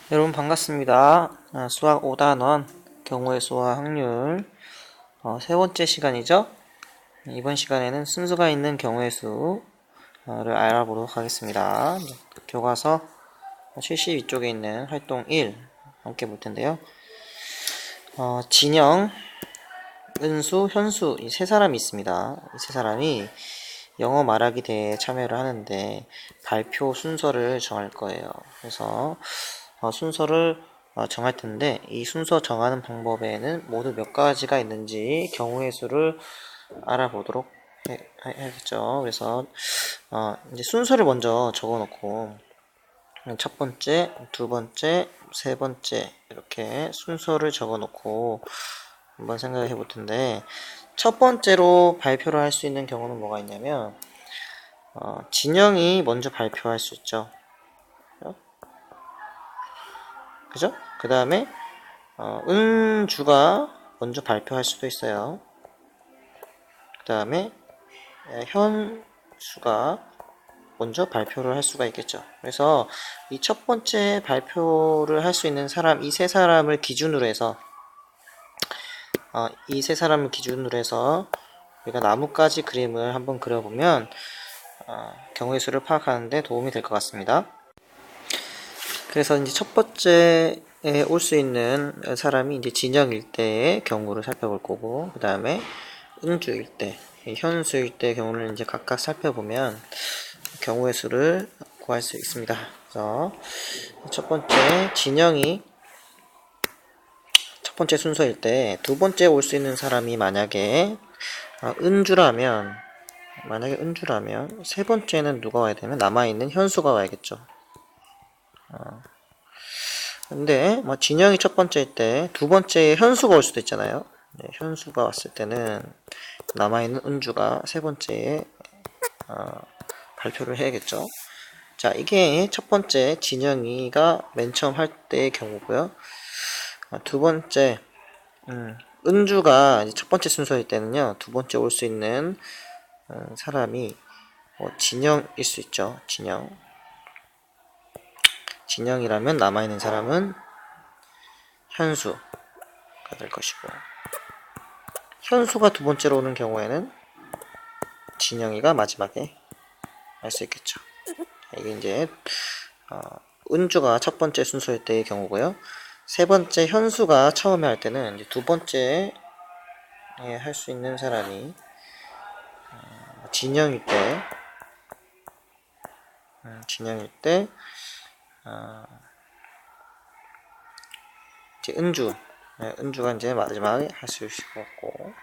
여러분 반갑습니다. 수학 5단원 경우의 수와 확률 세 번째 시간이죠. 이번 시간에는 순서가 있는 경우의 수를 알아보도록 하겠습니다. 교과서 72쪽에 있는 활동 1 함께 볼 텐데요. 진영, 은수, 현수 이 세 사람이 있습니다. 이 세 사람이 영어 말하기 대회에 참여를 하는데 발표 순서를 정할 거예요. 그래서 순서를 정할 텐데 이 순서 정하는 방법에는 모두 몇 가지가 있는지 경우의 수를 알아보도록 해야겠죠. 그래서 이제 순서를 먼저 적어 놓고 첫 번째, 두 번째, 세 번째 이렇게 순서를 적어 놓고 한번 생각해 볼 텐데 첫 번째로 발표를 할 수 있는 경우는 뭐가 있냐면 진영이 먼저 발표할 수 있죠. 그죠? 그 다음에 은주가 먼저 발표할 수도 있어요. 그 다음에 현수가 먼저 발표를 할 수가 있겠죠. 그래서 이 첫 번째 발표를 할 수 있는 사람, 이 세 사람을 기준으로 해서 우리가 나뭇가지 그림을 한번 그려보면 경우의 수를 파악하는데 도움이 될 것 같습니다. 그래서 이제 첫 번째에 올 수 있는 사람이 이제 진영일 때의 경우를 살펴볼 거고, 그 다음에 은주일 때, 현수일 때 경우를 이제 각각 살펴보면 경우의 수를 구할 수 있습니다. 그래서 첫 번째 진영이 첫 번째 순서일 때 두 번째 올 수 있는 사람이 만약에 은주라면 세 번째는 누가 와야 되면 남아있는 현수가 와야겠죠. 근데 진영이 첫 번째일 때 두 번째에 현수가 올 수도 있잖아요. 네, 현수가 왔을 때는 남아있는 은주가 세 번째에 발표를 해야겠죠. 자, 이게 첫 번째 진영이가 맨 처음 할 때의 경우고요. 두 번째 은주가 첫 번째 순서일 때는요. 두 번째 올 수 있는 사람이 진영일 수 있죠. 진영이라면 남아있는 사람은 현수가 될 것이고, 현수가 두 번째로 오는 경우에는 진영이가 마지막에 할 수 있겠죠. 이게 이제 은주가 첫 번째 순서일 때의 경우고요. 세 번째 현수가 처음에 할 때는 이제 두 번째 할 수 있는 사람이 진영일 때 이제 은주가 이제 마지막에 할 수 있을 것 같고,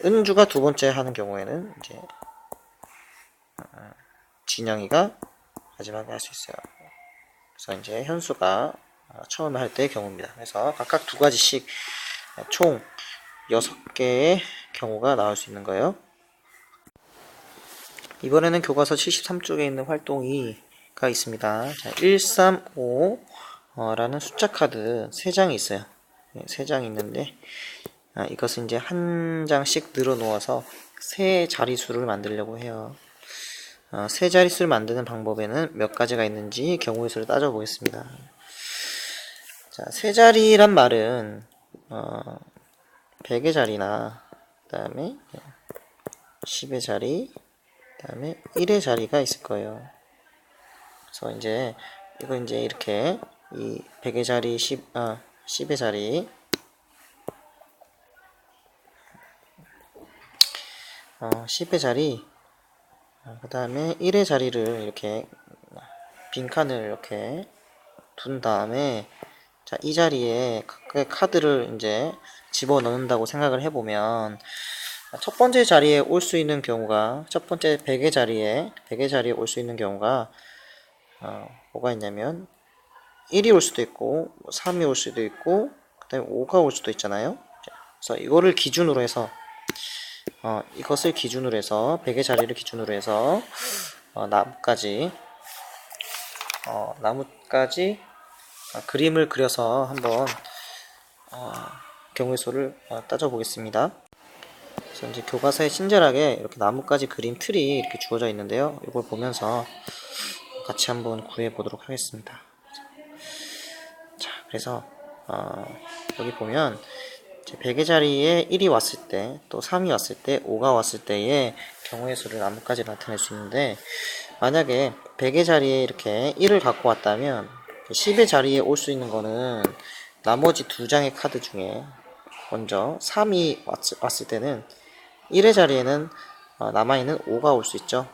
은주가 두 번째 하는 경우에는 이제 진영이가 마지막에 할 수 있어요. 그래서 이제 현수가 처음에 할 때의 경우입니다. 그래서 각각 두 가지씩 총 6개의 경우가 나올 수 있는 거예요. 이번에는 교과서 73쪽에 있는 활동 2가 있습니다. 자, 135 라는 숫자 카드 3장이 있어요. 3장이 있는데 이것은 이제 한 장씩 늘어 놓아서 세 자릿수를 만들려고 해요. 세 자릿수를 만드는 방법에는 몇 가지가 있는지 경우의 수를 따져보겠습니다. 자, 세 자리란 말은 100의 자리나 그 다음에 10의 자리, 그 다음에 1의 자리가 있을 거예요. 그래서 이제 이거 이제 이렇게 이 100의 자리, 10의 자리, 10의 자리, 그 다음에 1의 자리를 이렇게 빈칸을 이렇게 둔 다음에, 자, 이 자리에 각각의 카드를 이제 집어 넣는다고 생각을 해보면 첫 번째 자리에 올 수 있는 경우가, 첫 번째 100의 자리에 올 수 있는 경우가 뭐가 있냐면 1이 올 수도 있고 3이 올 수도 있고 그 다음에 5가 올 수도 있잖아요. 그래서 이거를 기준으로 해서 이것을 기준으로 해서 100의 자리를 기준으로 해서 나뭇가지 그림을 그려서 한번 경우의 수를 따져보겠습니다. 그래서 이제 교과서에 친절하게 이렇게 나뭇가지 그림 틀이 이렇게 주어져 있는데요. 이걸 보면서 같이 한번 구해 보도록 하겠습니다. 그래서 여기 보면 100의 자리에 1이 왔을 때, 또 3이 왔을 때, 5가 왔을 때의 경우의 수를 나뭇가지로 나타낼 수 있는데, 만약에 100의 자리에 이렇게 1을 갖고 왔다면 10의 자리에 올 수 있는 거는 나머지 두 장의 카드 중에 먼저 3이 왔을 때는 1의 자리에는 남아있는 5가 올 수 있죠.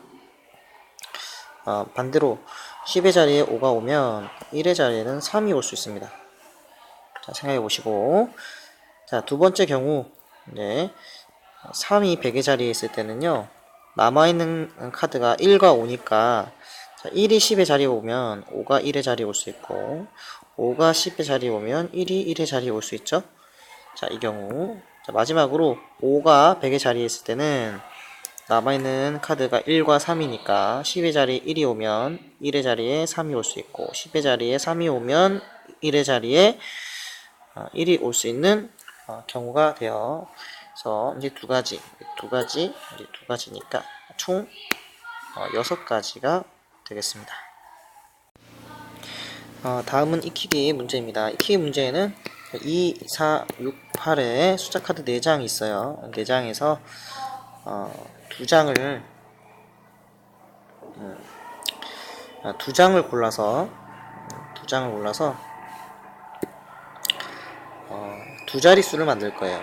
반대로 10의 자리에 5가 오면 1의 자리에는 3이 올 수 있습니다. 자, 생각해 보시고, 자, 두 번째 경우, 이제 3이 100의 자리에 있을 때는요, 남아있는 카드가 1과 5니까, 자, 1이 10의 자리에 오면 5가 1의 자리에 올 수 있고, 5가 10의 자리에 오면 1이 1의 자리에 올 수 있죠. 자, 이 경우. 자, 마지막으로 5가 100의 자리에 있을 때는 남아있는 카드가 1과 3이니까 10의 자리에 1이 오면 1의 자리에 3이 올 수 있고, 10의 자리에 3이 오면 1의 자리에 1이 올 수 있는 경우가 되어, 그래서 이제 두 가지니까 총 6가지가 되겠습니다. 다음은 익히기 문제입니다. 익히기 문제에는 2, 4, 6, 8에 숫자 카드 4장이 있어요. 4장에서 두 장을 골라서 두 자릿수를 만들 거예요.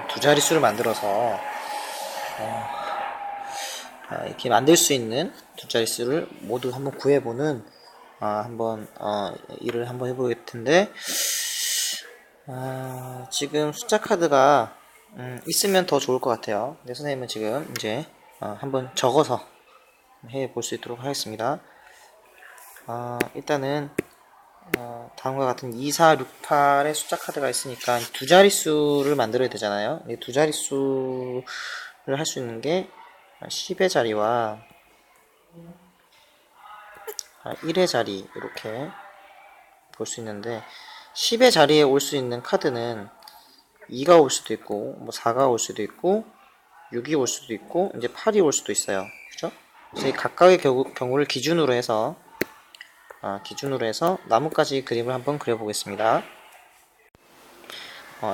두 자릿수를 만들어서 이렇게 만들 수 있는 두 자릿수를 모두 한번 구해보는 일을 한번 해볼 텐데, 지금 숫자 카드가 있으면 더 좋을 것 같아요. 근데 선생님은 지금 이제 한번 적어서 해볼 수 있도록 하겠습니다. 일단은 다음과 같은 2, 4, 6, 8의 숫자 카드가 있으니까 두 자릿수를 만들어야 되잖아요. 이 두 자릿수를 할 수 있는 게 10의 자리와 1의 자리, 이렇게 볼 수 있는데, 10의 자리에 올 수 있는 카드는 2가 올 수도 있고, 뭐 4가 올 수도 있고, 6이 올 수도 있고, 이제 8이 올 수도 있어요. 그죠? 그래서 이 각각의 경우를 기준으로 해서 나뭇가지 그림을 한번 그려보겠습니다.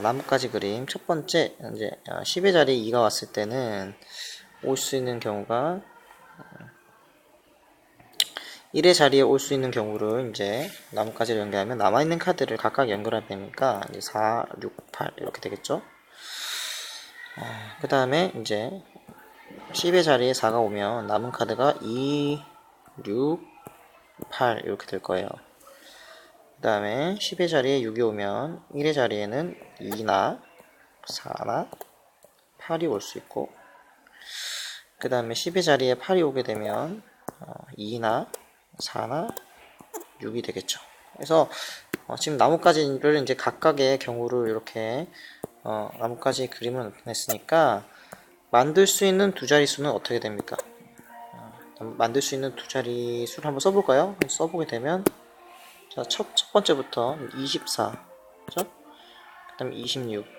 나뭇가지 그림. 첫 번째, 이제 10의 자리에 2가 왔을 때는 올 수 있는 경우가 1의 자리에 올 수 있는 경우를 이제 나뭇가지를 연결하면 남아있는 카드를 각각 연결하면 되니까 이제 4, 6, 8 이렇게 되겠죠. 그 다음에 이제 10의 자리에 4가 오면 남은 카드가 2, 6, 8 이렇게 될 거예요. 그 다음에 10의 자리에 6이 오면 1의 자리에는 2나 4나 8이 올 수 있고, 그 다음에 10의 자리에 8이 오게 되면 2나 4나 6이 되겠죠. 그래서 지금 나뭇가지를 이제 각각의 경우를 이렇게 나뭇가지 그림을 나타냈으니까 만들 수 있는 두 자릿수는 어떻게 됩니까? 만들 수 있는 두 자릿수를 한번 써볼까요? 써보게 되면, 자, 첫 번째부터 24, 그죠? 그 다음에 26, 그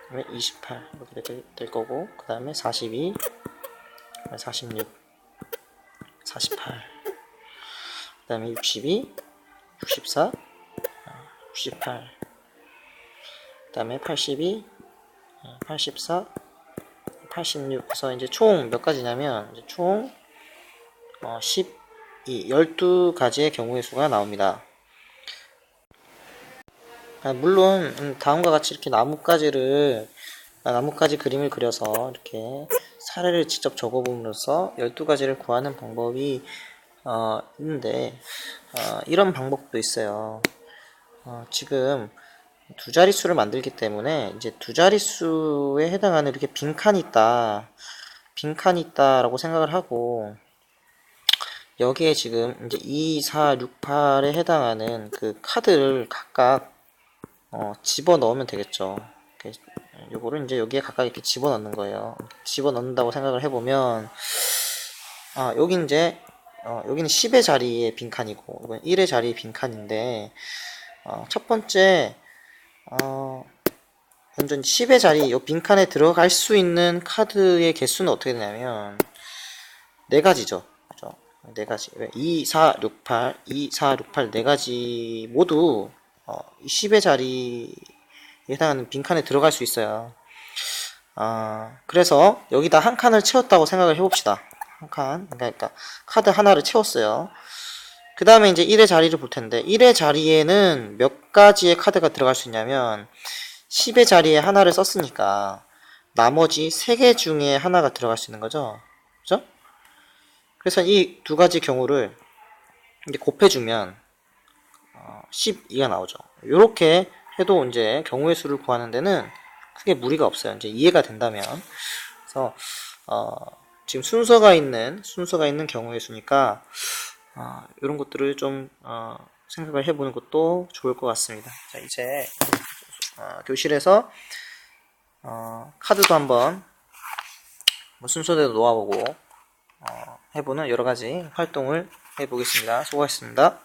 다음에 28 이렇게 될 거고, 그 다음에 42, 46, 48, 그 다음에 62, 64, 68, 그 다음에 82, 84, 86. 그래서 이제 총 몇 가지냐면, 이제 총 12가지의 경우의 수가 나옵니다. 물론 다음과 같이 이렇게 나뭇가지 그림을 그려서 이렇게 사례를 직접 적어봄으로써 12가지를 구하는 방법이 있는데, 이런 방법도 있어요. 지금 두 자릿수를 만들기 때문에 이제 두 자릿수에 해당하는 이렇게 빈칸이 있다라고 생각을 하고, 여기에 지금 이제 2, 4, 6, 8에 해당하는 그 카드를 각각 집어 넣으면 되겠죠. 요거를 이제 여기에 각각 이렇게 집어 넣는 거예요. 집어 넣는다고 생각을 해보면, 여기 이제 여기는 10의 자리에 빈칸이고, 이건 1의 자리에 빈칸인데, 첫 번째 먼저 10의 자리, 이 빈칸에 들어갈 수 있는 카드의 개수는 어떻게 되냐면 4가지죠. 그죠? 4가지. 2, 4, 6, 8, 2, 4, 6, 8, 4가지 모두 이 10의 자리에 해당하는 빈칸에 들어갈 수 있어요. 그래서 여기다 한 칸을 채웠다고 생각을 해봅시다. 한 칸. 그러니까 카드 하나를 채웠어요. 그 다음에 이제 1의 자리를 볼 텐데, 1의 자리에는 몇 가지의 카드가 들어갈 수 있냐면, 10의 자리에 하나를 썼으니까, 나머지 3개 중에 하나가 들어갈 수 있는 거죠. 그죠? 그래서 이 두 가지 경우를 이제 곱해주면, 12가 나오죠. 이렇게 해도 이제 경우의 수를 구하는 데는 크게 무리가 없어요. 이제 이해가 된다면. 그래서, 지금 순서가 있는 경우의 수니까, 이런 것들을 좀 생각을 해보는 것도 좋을 것 같습니다. 자, 이제 교실에서 카드도 한번 뭐 순서대로 놓아보고 해보는 여러 가지 활동을 해보겠습니다. 수고하셨습니다.